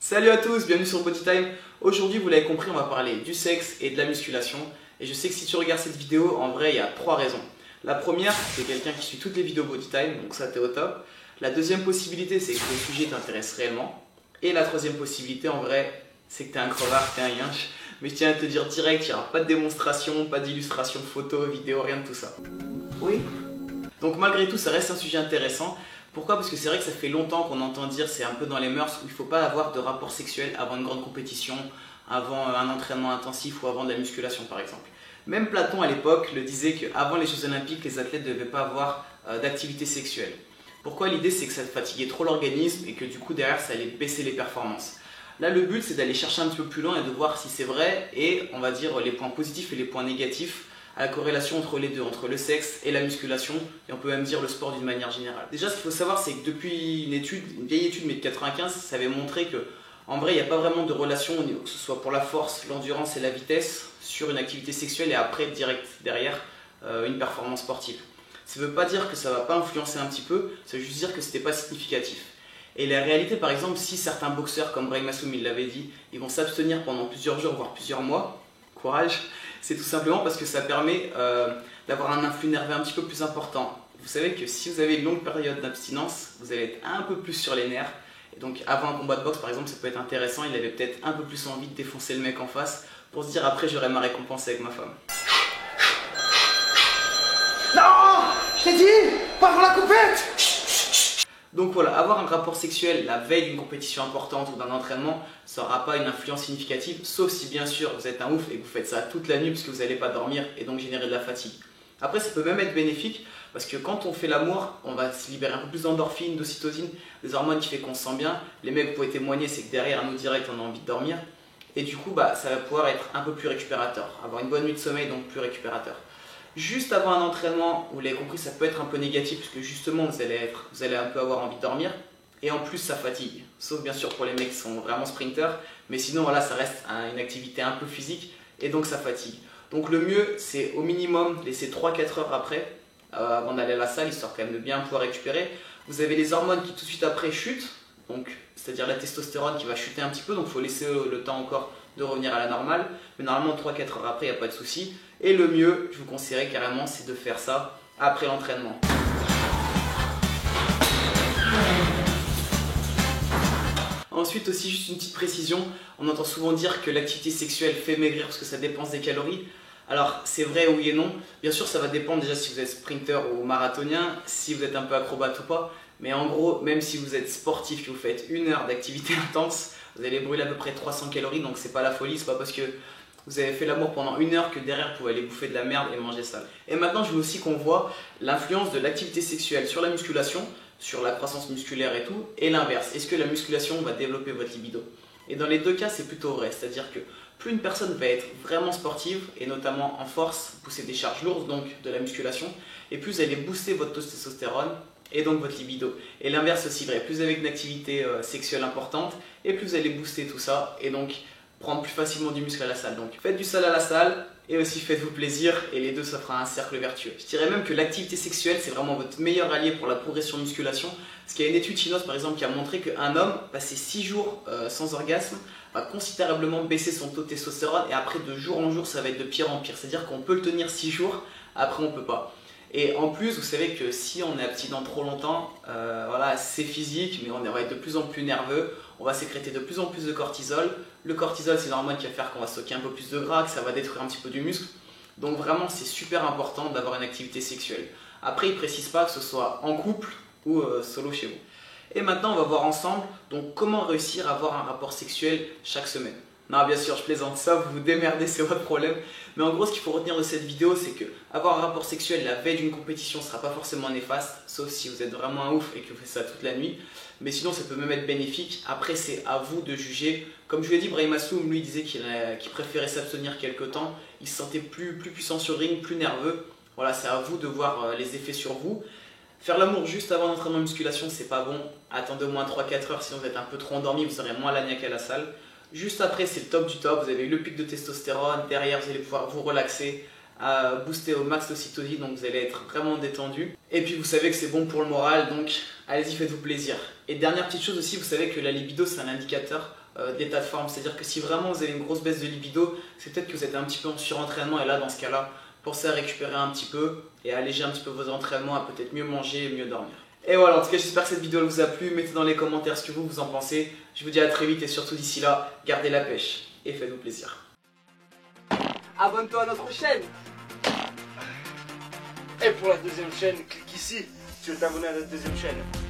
Salut à tous, bienvenue sur Body Time. Aujourd'hui, vous l'avez compris, on va parler du sexe et de la musculation. Et je sais que si tu regardes cette vidéo, en vrai, il y a 3 raisons. La première, c'est quelqu'un qui suit toutes les vidéos Body Time, donc ça t'es au top. La deuxième possibilité, c'est que le sujet t'intéresse réellement. Et la troisième possibilité, en vrai, c'est que t'es un crevard, t'es un yinche. Mais je tiens à te dire direct, il n'y aura pas de démonstration, pas d'illustration photo, vidéo, rien de tout ça. Oui. Donc malgré tout, ça reste un sujet intéressant. Pourquoi? Parce que c'est vrai que ça fait longtemps qu'on entend dire, c'est un peu dans les mœurs, où il ne faut pas avoir de rapport sexuel avant une grande compétition, avant un entraînement intensif ou avant de la musculation par exemple. Même Platon à l'époque le disait qu'avant les Jeux Olympiques, les athlètes ne devaient pas avoir d'activité sexuelle. Pourquoi? L'idée c'est que ça fatiguait trop l'organisme et que du coup derrière ça allait baisser les performances. Là le but c'est d'aller chercher un petit peu plus loin et de voir si c'est vrai et on va dire les points positifs et les points négatifs à la corrélation entre les deux, entre le sexe et la musculation, et on peut même dire le sport d'une manière générale. Déjà, ce qu'il faut savoir, c'est que depuis une vieille étude, mais de 95, ça avait montré que, en vrai, il n'y a pas vraiment de relation, que ce soit pour la force, l'endurance et la vitesse, sur une activité sexuelle et après, direct derrière, une performance sportive. Ça ne veut pas dire que ça ne va pas influencer un petit peu, ça veut juste dire que ce n'était pas significatif. Et la réalité, par exemple, si certains boxeurs, comme Brahim Assoum, il l'avait dit, ils vont s'abstenir pendant plusieurs jours, voire plusieurs mois, courage, c'est tout simplement parce que ça permet d'avoir un influx nerveux un petit peu plus important. Vous savez que si vous avez une longue période d'abstinence, vous allez être un peu plus sur les nerfs. Et donc avant un combat de boxe par exemple, ça peut être intéressant, il avait peut-être un peu plus envie de défoncer le mec en face pour se dire après j'aurai ma récompense avec ma femme. Non, je t'ai dit, pas pour la compète. Donc voilà, avoir un rapport sexuel la veille d'une compétition importante ou d'un entraînement, ça n'aura pas une influence significative, sauf si bien sûr vous êtes un ouf et que vous faites ça toute la nuit parce que vous n'allez pas dormir et donc générer de la fatigue. Après ça peut même être bénéfique parce que quand on fait l'amour, on va se libérer un peu plus d'endorphine, d'ocytocine, des hormones qui fait qu'on se sent bien. Les mecs, vous pouvez témoigner, c'est que derrière nous direct on a envie de dormir et du coup ça va pouvoir être un peu plus récupérateur, avoir une bonne nuit de sommeil donc plus récupérateur. Juste avant un entraînement, vous l'avez compris, ça peut être un peu négatif parce que justement vous allez un peu avoir envie de dormir et en plus ça fatigue. Sauf bien sûr pour les mecs qui sont vraiment sprinters, mais sinon voilà, ça reste une activité un peu physique et donc ça fatigue. Donc le mieux c'est au minimum laisser 3-4 heures après, avant d'aller à la salle, histoire quand même de bien pouvoir récupérer. Vous avez les hormones qui tout de suite après chutent, donc c'est-à-dire la testostérone qui va chuter un petit peu, donc il faut laisser le temps encore de revenir à la normale, mais normalement 3-4 heures après il n'y a pas de souci. Et le mieux, je vous conseillerais carrément, c'est de faire ça après l'entraînement. Ensuite aussi, juste une petite précision, on entend souvent dire que l'activité sexuelle fait maigrir parce que ça dépense des calories. Alors c'est vrai oui et non, bien sûr ça va dépendre déjà si vous êtes sprinter ou marathonien, si vous êtes un peu acrobate ou pas, mais en gros, même si vous êtes sportif, que vous faites 1 heure d'activité intense, vous allez brûler à peu près 300 calories, donc c'est pas la folie, c'est pas parce que vous avez fait l'amour pendant 1 heure que derrière vous pouvez aller bouffer de la merde et manger sale. Et maintenant je veux aussi qu'on voit l'influence de l'activité sexuelle sur la musculation, sur la croissance musculaire et tout, et l'inverse. Est-ce que la musculation va développer votre libido? Et dans les deux cas c'est plutôt vrai, c'est-à-dire que plus une personne va être vraiment sportive, et notamment en force, pousser des charges lourdes, donc de la musculation, et plus vous allez booster votre testostérone, et donc votre libido. Et l'inverse aussi vrai, plus avec une activité sexuelle importante, et plus vous allez booster tout ça, et donc prendre plus facilement du muscle à la salle. Donc faites du sale à la salle et aussi faites-vous plaisir et les deux ça fera un cercle vertueux. Je dirais même que l'activité sexuelle c'est vraiment votre meilleur allié pour la progression musculation parce qu'il y a une étude chinoise par exemple qui a montré qu'un homme passé 6 jours sans orgasme va considérablement baisser son taux de testostérone et après de jour en jour ça va être de pire en pire. C'est-à-dire qu'on peut le tenir 6 jours, après on peut pas. Et en plus, vous savez que si on est abstinent trop longtemps, voilà, c'est physique, mais on va être de plus en plus nerveux, on va sécréter de plus en plus de cortisol. Le cortisol, c'est l'hormone qui va faire qu'on va stocker un peu plus de gras, que ça va détruire un petit peu du muscle. Donc vraiment, c'est super important d'avoir une activité sexuelle. Après, il ne précise pas que ce soit en couple ou solo chez vous. Et maintenant, on va voir ensemble donc, comment réussir à avoir un rapport sexuel chaque semaine. Non, bien sûr, je plaisante, ça, vous vous démerdez, c'est votre problème. Mais en gros, ce qu'il faut retenir de cette vidéo, c'est que avoir un rapport sexuel la veille d'une compétition ne sera pas forcément néfaste, sauf si vous êtes vraiment un ouf et que vous faites ça toute la nuit. Mais sinon, ça peut même être bénéfique. Après, c'est à vous de juger. Comme je vous l'ai dit, Brahim Assoum, lui, disait qu'il préférait s'abstenir quelques temps. Il se sentait plus puissant sur le ring, plus nerveux. Voilà, c'est à vous de voir les effets sur vous. Faire l'amour juste avant l'entraînement de musculation, c'est pas bon. Attendez au moins 3-4 heures, sinon vous êtes un peu trop endormi, vous aurez moins la niaque à la salle. Juste après, c'est le top du top, vous avez eu le pic de testostérone, derrière vous allez pouvoir vous relaxer, booster au max l'ocytocine, donc vous allez être vraiment détendu. Et puis vous savez que c'est bon pour le moral, donc allez-y, faites-vous plaisir. Et dernière petite chose aussi, vous savez que la libido c'est un indicateur d'état de forme. C'est-à-dire que si vraiment vous avez une grosse baisse de libido, c'est peut-être que vous êtes un petit peu en surentraînement, et là dans ce cas-là, pensez à récupérer un petit peu et à alléger un petit peu vos entraînements, à peut-être mieux manger et mieux dormir. Et voilà, en tout cas j'espère que cette vidéo elle vous a plu, mettez dans les commentaires ce que vous en pensez. Je vous dis à très vite et surtout d'ici là, gardez la pêche et faites-vous plaisir. Abonne-toi à notre chaîne. Et pour la deuxième chaîne, clique ici si tu veux t'abonner à la deuxième chaîne.